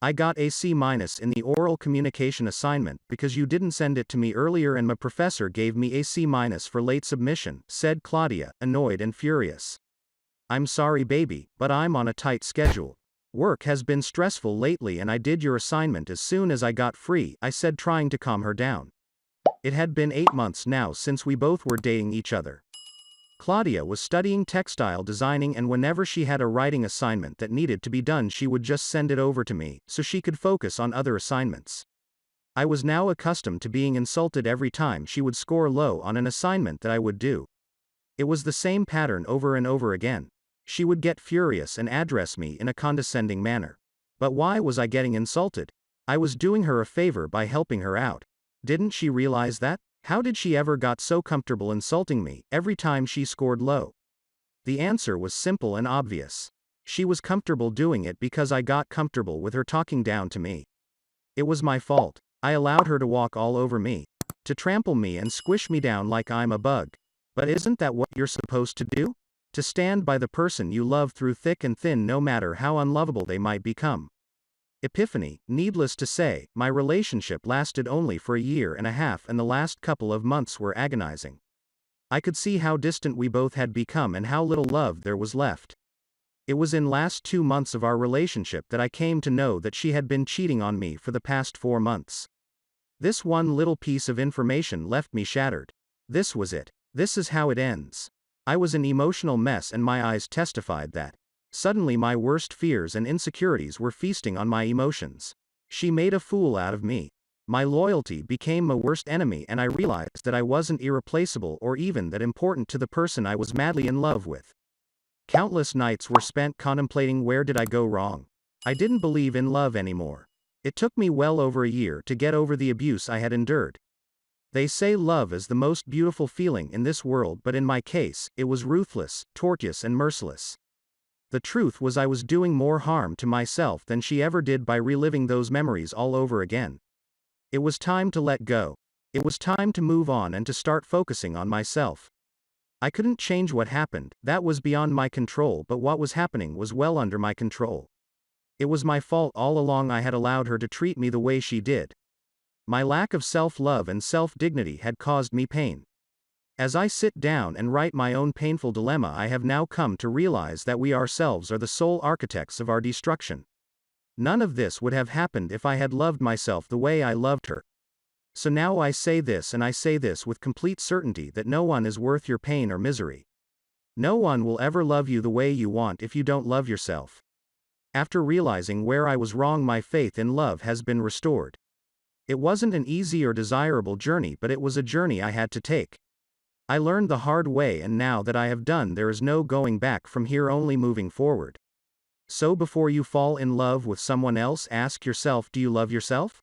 I got a C- in the oral communication assignment because you didn't send it to me earlier and my professor gave me a C- for late submission, said Claudia, annoyed and furious. I'm sorry baby, but I'm on a tight schedule. Work has been stressful lately and I did your assignment as soon as I got free, I said, trying to calm her down. It had been 8 months now since we both were dating each other. Claudia was studying textile designing and whenever she had a writing assignment that needed to be done she would just send it over to me, so she could focus on other assignments. I was now accustomed to being insulted every time she would score low on an assignment that I would do. It was the same pattern over and over again. She would get furious and address me in a condescending manner. But why was I getting insulted? I was doing her a favor by helping her out. Didn't she realize that? How did she ever got so comfortable insulting me every time she scored low? The answer was simple and obvious. She was comfortable doing it because I got comfortable with her talking down to me. It was my fault. I allowed her to walk all over me, to trample me and squish me down like I'm a bug. But isn't that what you're supposed to do? To stand by the person you love through thick and thin no matter how unlovable they might become. Epiphany, needless to say, my relationship lasted only for a year and a half and the last couple of months were agonizing. I could see how distant we both had become and how little love there was left. It was in last 2 months of our relationship that I came to know that she had been cheating on me for the past 4 months. This one little piece of information left me shattered. This was it. This is how it ends. I was an emotional mess and my eyes testified that. Suddenly my worst fears and insecurities were feasting on my emotions. She made a fool out of me. My loyalty became my worst enemy and I realized that I wasn't irreplaceable or even that important to the person I was madly in love with. Countless nights were spent contemplating where did I go wrong. I didn't believe in love anymore. It took me well over a year to get over the abuse I had endured. They say love is the most beautiful feeling in this world, but in my case, it was ruthless, tortuous and merciless. The truth was I was doing more harm to myself than she ever did by reliving those memories all over again. It was time to let go. It was time to move on and to start focusing on myself. I couldn't change what happened, that was beyond my control, but what was happening was well under my control. It was my fault all along. I had allowed her to treat me the way she did. My lack of self-love and self-dignity had caused me pain. As I sit down and write my own painful dilemma, I have now come to realize that we ourselves are the sole architects of our destruction. None of this would have happened if I had loved myself the way I loved her. So now I say this, and I say this with complete certainty, that no one is worth your pain or misery. No one will ever love you the way you want if you don't love yourself. After realizing where I was wrong, my faith in love has been restored. It wasn't an easy or desirable journey, but it was a journey I had to take. I learned the hard way, and now that I have done, there is no going back from here, only moving forward. So before you fall in love with someone else, ask yourself, do you love yourself?